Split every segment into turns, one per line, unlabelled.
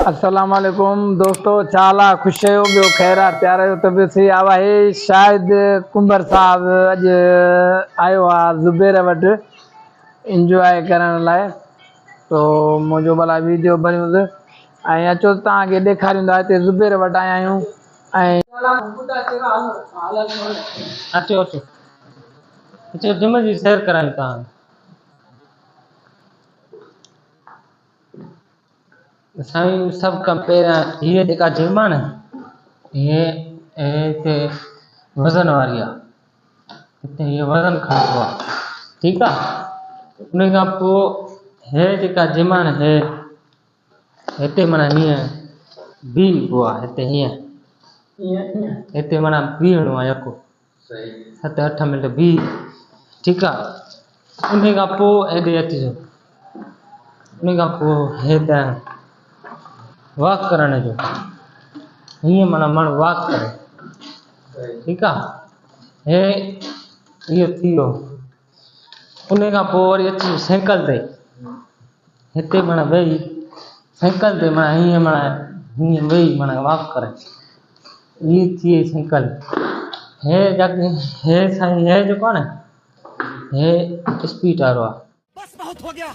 अस्सलाम वालेकुम दोस्तों, चाला खुश आहियो, ॿियो ख़ैर आहे, प्यार आहियो, तबियत सही आवा है। शायद कुंबर साहब अॼु आयो आहे ज़ुबैर वटि इंजॉय करण लाइ, तो मुंहिंजो भला वीडियो बणियोसि ऐं अचो तव्हांखे ॾेखारींदा। हिते ज़ुबैर वटि आया आहियूं ऐं
अचो अचो अचो जिम जी सैर करायूं तव्हां। साईं सभु खां पहिरियां हीअ जेका जिम आहे न, हिते वज़न वारी आहे। हिते हीअ वज़न खणिबो आहे, ठीकु आहे। उन खां पोइ हे जेका जिम आहे न, हिते माना हीअं बीहबो आहे। हिते हीअं हिते माना बीहणो आहे यको 7-8 मिंट बीह, ठीकु आहे। उन खां पोइ हेॾे अचिजो। उन खां पोइ हेॾा वॉक करण जो, हीअं माना माण्हू वॉक करे, ठीकु आहे। हे इहो थी वियो। उन खां पोइ वरी अची साइकिल ते, हिते माना वेही साइकिल ते माना हीअं वेही माना वॉक करे, हीअ थी वई साइकिल। हे साईं हे जेको आहे न, हे स्पीड वारो आहे। बस बहुत हो गया,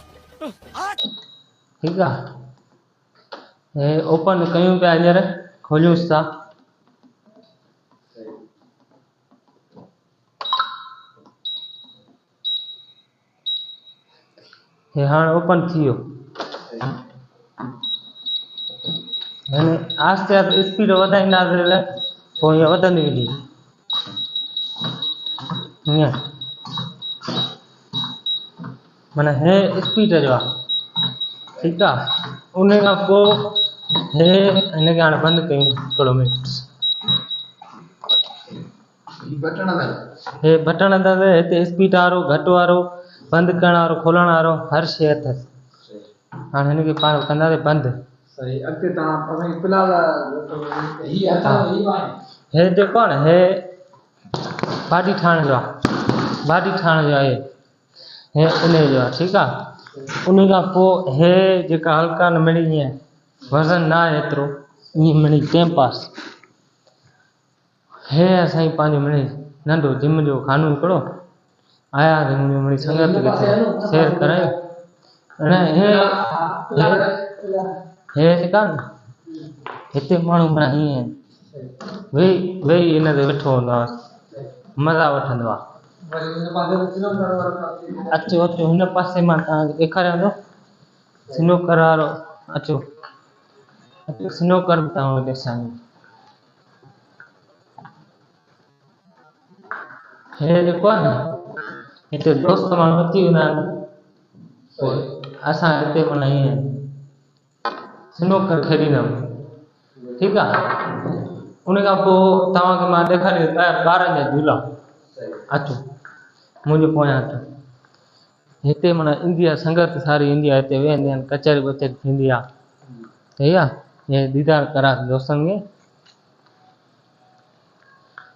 ठीकु आहे। हे ओपन कयूं पिया, हींअर खोलियूंसि था। हे हाणे ओपन थी वियो। हाणे आस्ते आस्ते स्पीड वधाईंदासीं, पोइ हीअं वधंदी वेंदी हीअं, माना हे स्पीड जो आहे, ठीकु आहे। उन खां पोइ हिनखे हाणे बंदि कयूं थोरो मिनट। हे बटण अथसि, हिते स्पीड वारो, घटि वारो, बंदि करण वारो, खोलण वारो, हर शइ अथसि। हाणे हिनखे पाण कंदासीं बंदि। हे जेको आहे न, हे बॉडी ठाहिण जो आहे, बॉडी ठाहिण जो आहे, हे इन जो आहे, ठीकु आहे। उन खां पोइ हे जेका हल्का न मिड़ी ईअं वज़न न आहे एतिरो, ईअं मिड़ी टाइम पास। हे असांजी पंहिंजो मिड़ी नंढो जिम जो खानो हिकिड़ो आया मिड़ी संगत खे सैर करायूं। हे जेका न, हिते माण्हू माना हीअं वेही हिन ते वेठो हूंदो आहे, मज़ा वठंदो आहे। अचो अचो हिन पासे मां तव्हांखे ॾेखारियां थो स्नूकर वारो। अचो स्नूकर बि तव्हां ॾिसां। हे जेको आहे न, हिते दोस्त माण्हू अची वेंदा आहिनि, पोइ असां हिते माना ईअं स्नूकर खेॾींदा, ठीकु आहे। उन खां पोइ तव्हांखे मां ॾेखारियो ॿारनि जा झूला। अचो मुंहिंजे पोयां अचो। हिते माना ईंदी आहे संगत, सारी ईंदी आहे, हिते वेहंदा आहिनि, कचहरी वचहरी थींदी आहे, सही आहे। हे दीदार करा दोस्तनि खे,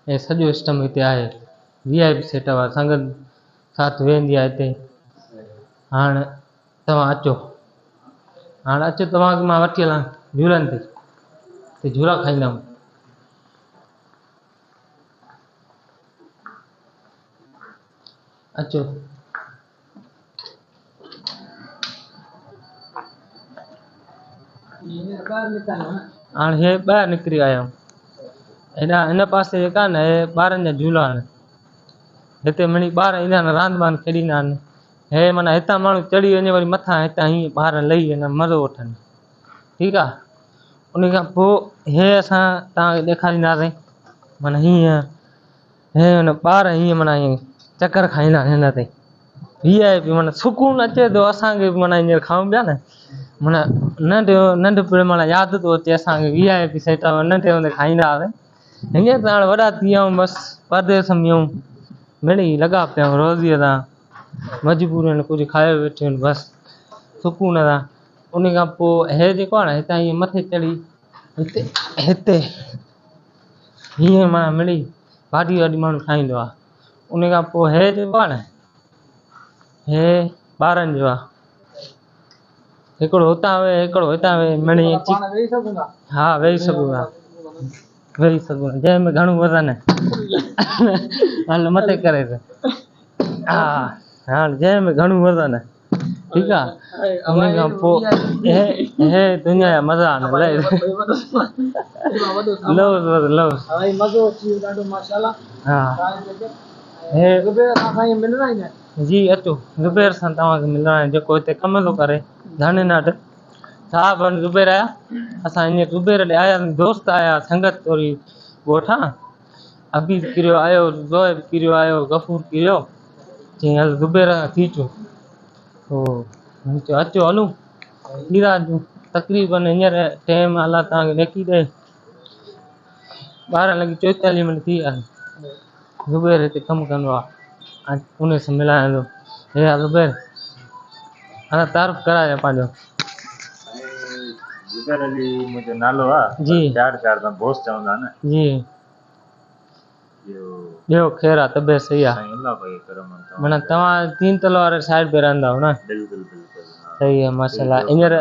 हे सॼो सिस्टम हिते आहे। VIP सेटअप आहे, संगत साथ वेहंदी आहे हिते। हाणे तव्हां अचो, हाणे अचो तव्हांखे मां वठी हलां झूलनि ते झूला खाईंदमि। अचो हाणे हे ॿाहिरि निकिरी आया आहियूं। हेॾा हिन पासे जेका न, हे ॿारनि जा झूला आहिनि। हिते मिड़ी ॿार ईंदा आहिनि, रांदि बांदि खेॾींदा आहिनि। हे माना हितां माण्हू चढ़ी वञे वरी मथां हितां हीअं ॿार लही वञनि, मज़ो वठनि, ठीकु आहे। उन खां पोइ हे असां तव्हांखे ॾेखारींदासीं माना हीअं, हे हुन ॿार हीअं माना हीअं चकर खाईंदा हिन ते। VIP माना सुकून अचे थो असांखे बि, माना हींअर खाऊं पिया न, माना नंढपिण माना यादि थो अचे असांखे। VIP सेटअप नंढे हूंदे खाईंदा हुआसीं। हीअं त हाणे वॾा थी विया आहियूं, बसि परदेस में आहियूं, मिड़ी लॻा पिया आहियूं रोज़ीअ सां, मजबूरियुनि कुझु खाए वेठियूं आहिनि, बसि सुकून सां। उन खां पोइ हे जेको आहे न, हितां हीअं मथे चढ़ी हिते हीअं माना मिड़ी भाॼी वाॼी माण्हू ठाहींदो आहे। उन खां पोइ हे जेको आहे न, हे ॿारनि जो आहे। हिकिड़ो हुतां वे हिकिड़ो हितां वे मिणी
पाण वेही सघूं था
हा वेही सघूं था जंहिंमें घणो वज़न आहे हल मथे करे थो हा हाणे जंहिंमें घणो वज़न आहे ठीकु आहे उन खां पोइ हे दुनिया जा मज़ा आहिनि
भाई मज़ो अची वियो ॾाढो माशाल्लाह
हा
हे ज़ुबैर असांखे मिलंदा ई न
जी अचो ज़ुबैर सां तव्हांखे मिलणो आहे जेको हिते कमु थो करे धानेनाट साहब ज़ुबैर आया असां हीअं ज़ुबैर ॾे आया दोस्त आया संगत थोरी ॻोठां हबीब किरियो आयो ज़ोएब किरियो आयो गफ़ूर किरियो चईं हल ज़ुबैर खां थी अचो पोइ चयो अचो हलूं थी था अचूं तक़रीबन हींअर टाइम अलाह तव्हांखे ॾेखी ॾे 12:44 थी विया ज़ुबैर हिते कमु कंदो आहे उन सां मिलायां थो हे ज़ुबैर हाणे तारीफ़ कराए पंहिंजो
ज़ुबैर अली मुंहिंजो नालो आहे
जी
प्यार सां बोस चवंदा न
जी ॿियो ख़ैर आहे तबियत सही आहे
साईं अल्लाह भाई करम
माना तव्हां 3 तलो वारे साइड पे रहंदा हो न
बिल्कुलु
सही आहे माशाल्लाह हींअर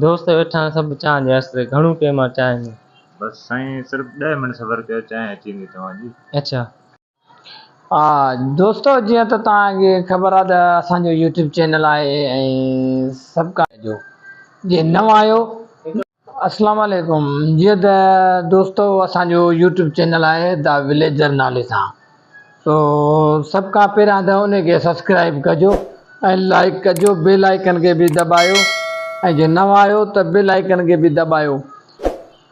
दोस्त वेठा आहिनि सभु चांहि जे आसिरे घणो टाइम आहे चांहि में
बसि साईं सिर्फ़ु 10 मिंट सफ़र कयो चांहि अची वेंदी तव्हांजी
अच्छा
हा दोस्तो जीअं त तव्हांखे ख़बर आहे त असांजो यूट्यूब चैनल आहे ऐं सभु जो जे नवां आहियो अस्सलाम वालेकुम जीअं त दोस्तो असांजो यूट्यूब चैनल आहे द विलेजर नाले सां सो सभु खां पहिरियां त उनखे सब्सक्राइब कजो ऐं लाइक कजो बेल आइकन खे बि दॿायो ऐं जे नवां आहियो त बेल आइकन खे बि दॿायो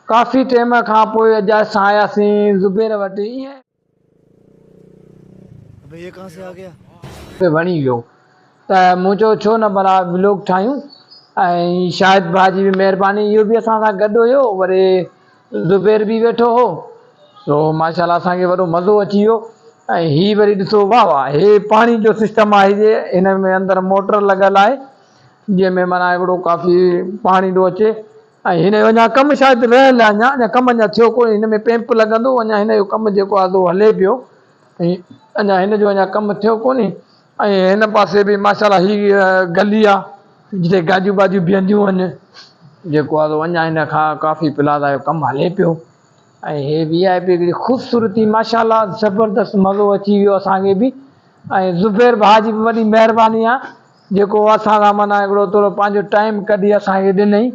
काफ़ी टाइम खां पोइ अॼु असां आयासीं ज़ुबैर वटि ईअं
ये कहाँ से आ गया
वणी वियो त मूं चयो छो न भला व्लॉग ठाहियूं ऐं शाहिद भाउ जी बि महिरबानी इहो बि असां सां गॾु हुयो वरी ज़ुबैर बि वेठो हो सो माशाल्लाह असांखे वॾो मज़ो अची वियो ऐं हीअ वरी ॾिसो वाह वाह हे पाणी जो सिस्टम आहे जे हिन में अंदरि मोटर लॻल आहे जंहिंमें माना हिकिड़ो काफ़ी पाणी थो अचे ऐं हिन जो अञा कमु शायदि रहियल आहे अञा कमु अञा थियो कोन्हे हिन में पैंप लॻंदो अञा हिन जो कमु जेको आहे सो हले पियो ऐं अञा हिन जो अञा कमु थियो कोन्हे ऐं हिन पासे बि माशाल्लाह हीअ गली आहे जिते गाॾियूं वाॾियूं बीहंदियूं आहिनि जेको आहे सो अञा हिन खां काफ़ी प्लाज़ा जो कमु हले पियो ऐं हे VIP हिकिड़ी ख़ूबसूरती माशाल्लाह ज़बरदस्त मज़ो अची वियो असांखे बि ऐं ज़ुबैर भाउ जी बि वॾी महिरबानी आहे जेको असां सां माना हिकिड़ो थोरो पंहिंजो टाइम कढी असांखे ॾिनई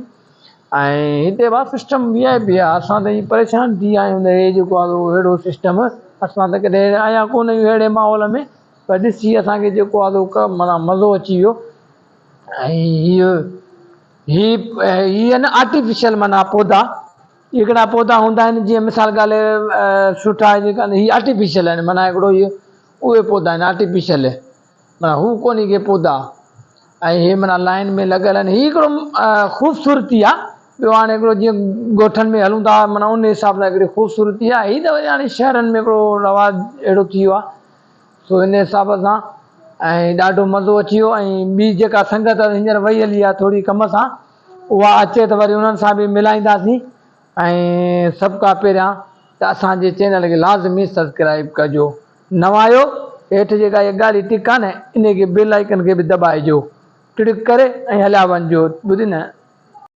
ऐं हिते बि सिस्टम VIP आहे असां त ईअं परेशान थी विया आहियूं त हे जेको आहे सो अहिड़ो सिस्टम असां त कॾहिं आया कोन आहियूं अहिड़े माहौल में पर ॾिसी असांखे जेको आहे सो माना मज़ो अची वियो ऐं हीअ न आर्टिफिशियल माना पौधा हिकिड़ा पौधा हूंदा आहिनि जीअं मिसाल ॻाल्हि सुठा जेका हीअ आर्टिफिशियल आहिनि माना हिकिड़ो इहे उहे पौधा आहिनि आर्टिफिशियल माना हू कोन्हे के पौधा ऐं हे माना लाइन में लॻल आहिनि हीअ हिकिड़ो ख़ूबसूरती आहे ॿियो हाणे हिकिड़ो जीअं ॻोठनि में हलूं था माना उन हिसाब सां हिकिड़ी ख़ूबसूरती आहे हीअ त वरी हाणे शहरनि में हिकिड़ो रवाजु अहिड़ो थी वियो आहे सो हिन हिसाब सां ऐं ॾाढो मज़ो अची वियो ऐं ॿी जेका संगत हींअर वई हली आहे थोरी कम सां उहा अचे त वरी उन्हनि सां बि मिलाईंदासीं ऐं सभु खां पहिरियां त असांजे चैनल खे लाज़मी सब्सक्राइब कजो नवां आहियो हेठि जेका इहा ॻाढ़ी टिक आहे न इनखे बेल आइकन खे बि दॿाइजो क्लिक करे ऐं हलिया वञिजो ॿुधी न